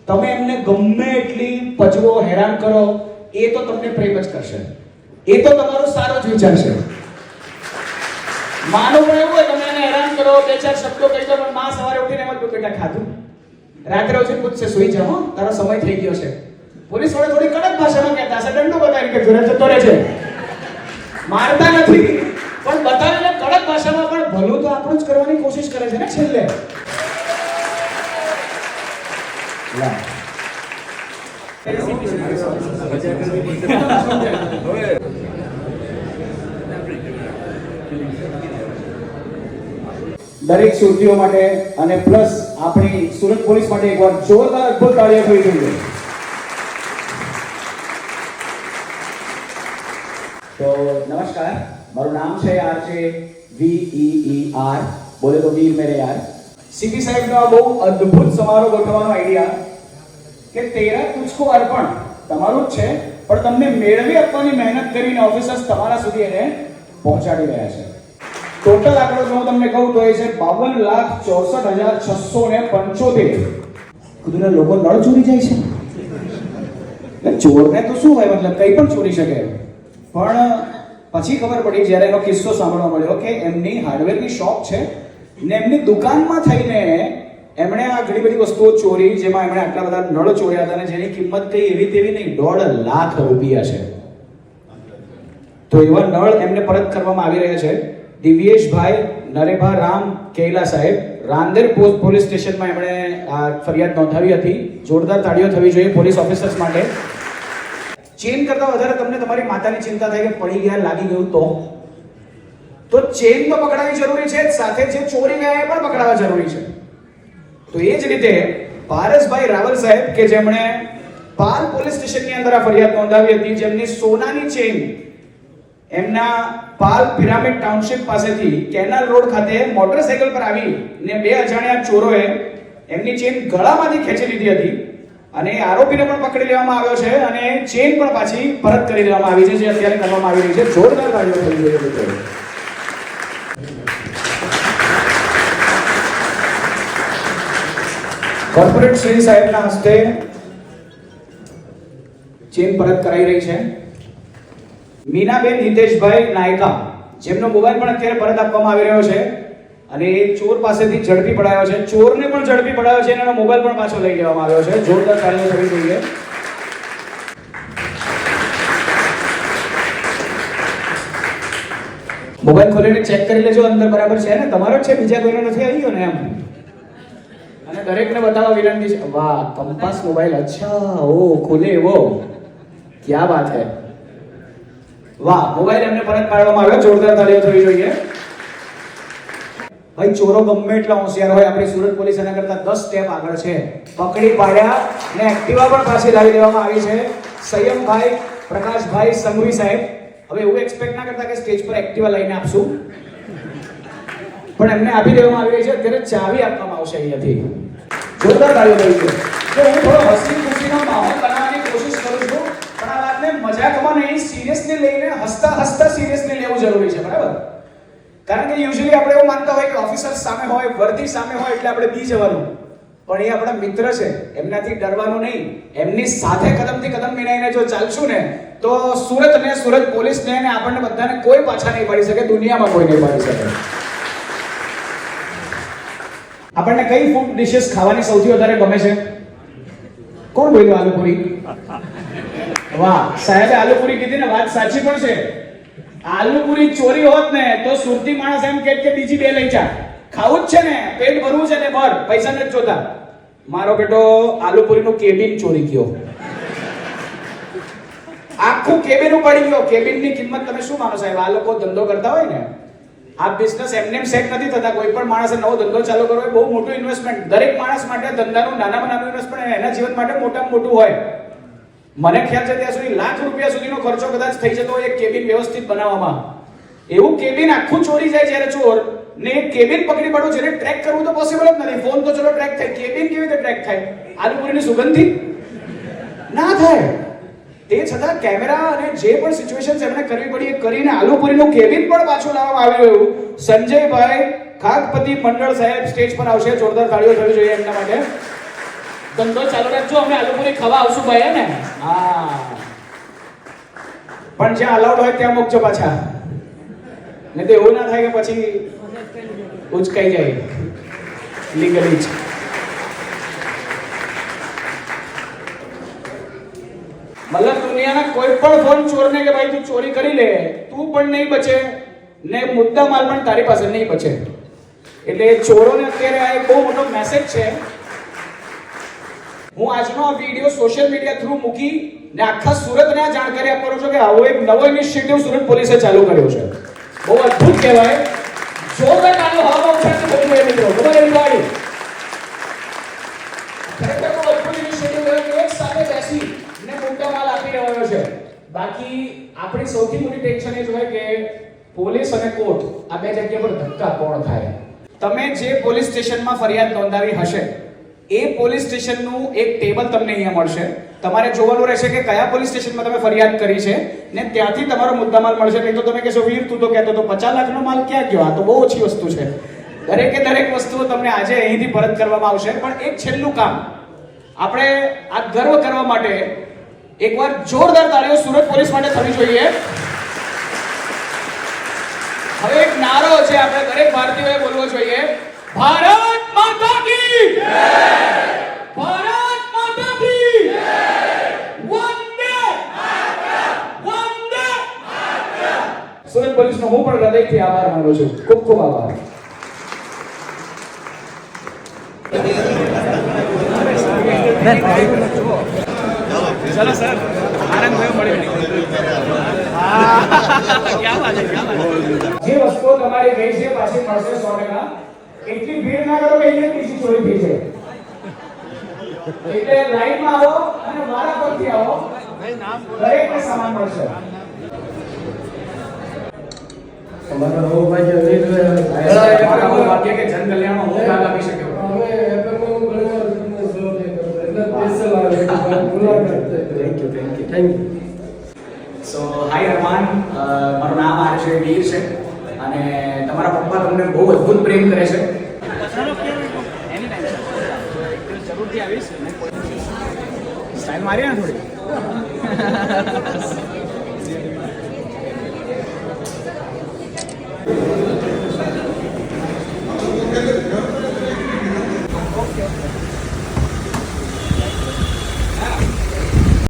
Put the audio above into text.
તમે એમને ગમે એટલી પજવો હેરાન કરો, એ તો તમને પ્રેમ જ કરશે, એ તો તમારો સારો જ વિચારશે. માનો પણ એવું હોય તમે એને હેરાન કરો, બે ચાર શબ્દો કહી દો, પણ માં સવારે ઉઠીને એમ જ બેટા ખાધું, રાત્રે ઉઠીને પૂછશે સુઈ જાઓ, તારો સમય થઈ ગયો છે. પોલીસ વાળા થોડી કડક ભાષામાં કહેતા હશે, દંડો બતાવી કે ઘરે જતો રહે છે, મારતા નથી પણ બતાવીને કડક ભાષામાં, પણ ભલું તો આપણું જ કરવાની કોશિશ કરે છે ને છેલ્લે. દરેક સુરતીઓ માટે અને પ્લસ આપણી સુરત પોલીસ માટે એકવાર જોરદાર અદ્ભુત તાળીઓ થઈ જોઈએ. તો નમસ્કાર, મારું નામ છે આરજે VEER, બોલે તો વીર મેરે યાર. સીપી સાહેબનો આ બહુ અદ્ભુત સમારોહ ગોઠવવાનો આઈડિયા કે તેરા તુજકો અર્પણ તમારું જ છે, પણ તમને મેળવી આપવાની મહેનત કરીને ઓફિસર્સ તમારા સુધી એને પહોંચાડી રહ્યા છે. ટોટલ આંકડો જો હું તમને કહું તો એ છે 52,64,675. કુદરત લોકો નળ ચોરી જાય છે, ચોરને તો શું હોય, મતલબ કંઈ પણ ચોરી શકે. પણ પછી ખબર પડી જ્યારે એનો કિસ્સો સાંભળવા મળ્યો કે એમની હાર્ડવેરની શોપ છે ને એમની દુકાનમાં થઈને એમણે આ ઘણી બધી વસ્તુઓ ચોરી, જેમાં એમણે આટલા બધા નળ ચોર્યા હતા અને જેની કિંમત કઈ એવી તેવી નહીં, 1.5 લાખ રૂપિયા છે. તો એવા નળ એમને પરત કરવામાં આવી રહ્યા છે. દિવ્યેશભાઈ નરેભા રામ કેલા સાહેબ રાંદેર પોલીસ સ્ટેશનમાં એમણે આ ફરિયાદ નોંધાવી હતી. જોરદાર તાળીઓ થવી જોઈએ પોલીસ ઓફિસર્સ માટે. ચેન કરતા વધારે તમને તમારી માતાની ચિંતા થાય કે પડી ગયા, લાગી ગયું, તો ચેન તો પકડાવી જરૂરી છે, સાથે જે ચોરી ગયા એ પણ પકડાવવા જરૂરી છે. તો એ જ રીતે પારસભાઈ રાવલ સાહેબ કે જેમણે પાલ પોલીસ સ્ટેશનની અંદર આ ફરિયાદ નોંધાવી હતી, જેમની સોનાની ચેન એમના પાલ પિરામિડ ટાઉનશીપ પાસેથી કેનાલ રોડ ખાતે મોટરસાઇકલ પર આવી ને બે અજાણ્યા ચોરોએ એમની ચેન ગળામાંથી ખેંચી લીધી હતી અને આરોપીને પણ પકડી લેવામાં આવ્યો છે અને ચેન પણ પાછી પરત કરી દેવામાં આવી છે, જે અત્યારે કરવામાં આવી રહી છે. જોરદાર તાળીઓ થઈ રહી છે. કોર્પોરેટ શ્રી સાહેબના હસ્તે ચેન પરત કરાઈ રહી છે. મીનાબેન હિતેશભાઈ નાયકા, જેમનો મોબાઈલ પણ અત્યારે પરત આપવામાં આવી રહ્યો છે અને એ ચોર પાસેથી ઝડપી પડાયો છે, ચોરને પણ ઝડપી પડાયો છે અને એનો મોબાઈલ પણ પાછો લઈ લેવામાં આવ્યો છે. જોરદાર તાળીઓ થવી જોઈએ. મોબાઈલ ખોલીને ચેક કરી લેજો, અંદર બરાબર છે ને, તમારો જ છે, બીજા કોઈનો નથી આવી ગયો ને એમ. અને દરેકને બતાવવા વિનંતી છે. વાહ, કંપાસ મોબાઈલ, અચ્છા, ઓ ખુલે એવો, ક્યા બાત હે. વાહ, મોબાઈલ એમને પરત પાડવામાં આવ્યો. જોરદાર તાળીઓ થવી જોઈએ. ભાઈ, ચોરો ગમે એટલા હોશિયાર હોય, આપણી સુરત પોલીસ એના કરતા 10 સ્ટેપ આગળ છે. પકડી પાડ્યા ને એક્ટિવા પણ પાછી લાવી દેવામાં આવી છે. સંયમભાઈ પ્રકાશભાઈ સંઘવી સાહેબ, હવે એવું એક્સપેક્ટ ના કરતા કે સ્ટેજ પર એક્ટિવા લઈને આપશું, પણ એમને આપી દેવામાં આવી છે. અત્યારે ચાવી આપવામાં આવશે અહીંયાથી. જોરદાર તાળીઓ થઈ છે. તો હું થોડો હસી ખુશીનો માહોલ બનાવવાની કોશિશ કરું છું, પણ આ વાતને મજાકમાં નહીં, સિરિયસલી લઈને હસતા હસતા સિરિયસલી લેવું જરૂરી છે, બરાબર? કારણ કે યુઝ્યુઅલી આપણે એવું માનતા હોય કે ઓફિસર સામે હોય, વર્દી સામે હોય એટલે આપણે બી જવાનું, પણ એ આપણા મિત્ર છે, એમનાથી ડરવાનું નહીં. એમની સાથે કદમથી કદમ મિલાઈને જો ચાલશું ને તો સુરતને, સુરત પોલીસને અને આપણને બધાને કોઈ પાછા નહીં પાડી શકે, દુનિયામાં કોઈ નહીં પાડી શકે. આપણને કઈ ફૂડ ડિશિસ ખાવાની સૌથી વધારે ગમે છે? કોણ બોલ્યું? આલુપુરી. વાહ, સાહેબે આલુપુરી કીધી ને, વાત સાચી પણ છે. આલુપુરી ચોરી હોત ને તો સુરતી માણસ એમ કે બીજી બે લઈ જા, ખાવું જ છે ને, પેટ ભરવું છે ને, ભર, પૈસા નથી જોતા. મારો બેટો આલુપુરીનું કેબિન ચોરી ગયો, આખું કેબિન ઉપાડી ગયો. કેબિનની કિંમત તમે શું માનો સાહેબ? આ લોકો ધંધો કરતા હોય ને, આ બિઝનેસ એમને સેટ નથી થતા. કોઈ પણ માણસે નવો ધંધો ચાલુ કરવો હોય, બહુ મોટું ઇન્વેસ્ટમેન્ટ. દરેક માણસ માટે ધંધાનું નાનામાં નાનું ઇન્વેસ્ટમેન્ટ એના જીવન માટે મોટામાં મોટું હોય. મને ખ્યાલ છે ત્યાં સુધી લાખ રૂપિયા સુધીનો ખર્ચો કદાચ થઈ જતો હોય એક કેબિન વ્યવસ્થિત બનાવવામાં. એવું કેબિન આખું ચોરી જાય જ્યારે ચોર ને, કેબિન પકડી પાડવું, જેને ટ્રેક કરવું તો પોસિબલ જ નથી. ફોન તો ચલો ટ્રેક થાય, કેબિન કેવી રીતે ટ્રેક થાય? આલુપુરીની સુગંધથી ના થાય. તે છતાં કેમેરા અને જે પણ સિચ્યુએશન્સ એમને કરવી પડી એ કરીને આલુપુરીનું કેબિન પણ પાછું લાવવામાં આવ્યું. સંજયભાઈ ખાગપતિ મંડળ સાહેબ સ્ટેજ પર આવશે. જોરદાર તાળીઓ થવી જોઈએ એમના માટે. ધંધો ચાલુ રાખજો, અમે આલુપુરી ખાવા આવશું ભાઈ ને. હા, પણ જ્યાં અલાઉડ હોય ત્યાં મૂકજો પાછા, નહીં તો એવું ના થાય કે પછી ઉચકાઈ જાય લીગલી જ. મતલબ દુનિયાના કોઈ પણ ફોન ચોરને કે ભાઈ તું ચોરી કરી લે, તું પણ નહીં બચે ને મુદ્દા માલ પણ તારી પાસે નહીં બચે. એટલે ચોરોને અત્યારે આ એક બહુ મોટો મેસેજ છે. હું આજનો આ વિડીયો સોશિયલ મીડિયા થ્રુ મૂકી ને આખા સુરતને આ જાણકારી આપવાનો છું કે આવો એક નવો ઇનિશિયેટિવ સુરત પોલીસે ચાલુ કર્યો છે. બહુ અદ્ભુત કહેવાય. જોરદાર તાળીઓ હવામાં ઉછાળીને બોલવું એ મિત્રો. ખબર એવરીબોડી, ખરેખર બહુ અદ્ભુત ઇનિશિયેટિવ છે કે એક સાથે બેસી ને મુદ્દા માલ આપી રહ્યો છે. બાકી આપણી સૌથી મોટી ટેન્શન એ જ હોય કે પોલીસ અને કોર્ટ આ બે જગ્યા પર ધક્કા કોણ થાય. તમે જે પોલીસ સ્ટેશનમાં ફરિયાદ નોંધાવી હશે એ પોલીસ સ્ટેશનનું એક ટેબલ તમને અહીંયા મળશે. તમારે જોવાનું રહેશે કે કયા પોલીસ સ્ટેશનમાં તમે ફરિયાદ કરી છે ને ત્યાંથી તમારો મુદ્દામાલ મળશે. નહીં તો તમે કહેશો વીર તું તો કહેતો તો 50 લાખનો માલ ક્યાં ગયો, આ તો બહુ ઓછી વસ્તુ છે. દરેકે દરેક વસ્તુઓ તમને આજે અહીંથી પરત કરવામાં આવશે. પણ એક છેલ્લું કામ આપણે આ ગર્વ કરવા માટે એકવાર જોરદાર તાળીઓ સુરત પોલીસ માટે થવી જોઈએ. હવે એક નારો છે આપણે દરેક ભારતીયોએ બોલવો જોઈએ, ભારત માતા કી જય, ભારત માતા કી જય, વંદે માતરમ, વંદે માતરમ. સુરત પોલીસનો હું પણ હૃદયથી આભાર માનું છું. ખૂબ ખૂબ આભાર. ચલો સર, આનંદ થયો મળ્યો. જે વસ્તુઓ તમારી ગઈ છે પાછી મળશે 100%. એટલી ભીડ ના કરો કે અહીંયા બીજી ચોરી થઈ જાય. એટલે લાઈનમાં આવો અને મારા પરથી આવો, દરેકને સામાન મળશે. અમારા નવો ભાઈ જે ભાગ્ય કે જન કલ્યાણમાં હું ભાગ આપી શક્યો. સો હાય અરમાન, મારું નામ આરશે વીર છે અને તમારા પપ્પા તમને બહુ અદ્ભુત પ્રેમ કરે છે. જરૂરથી આવીશ. સ્ટાઇલ મારી ને થોડી.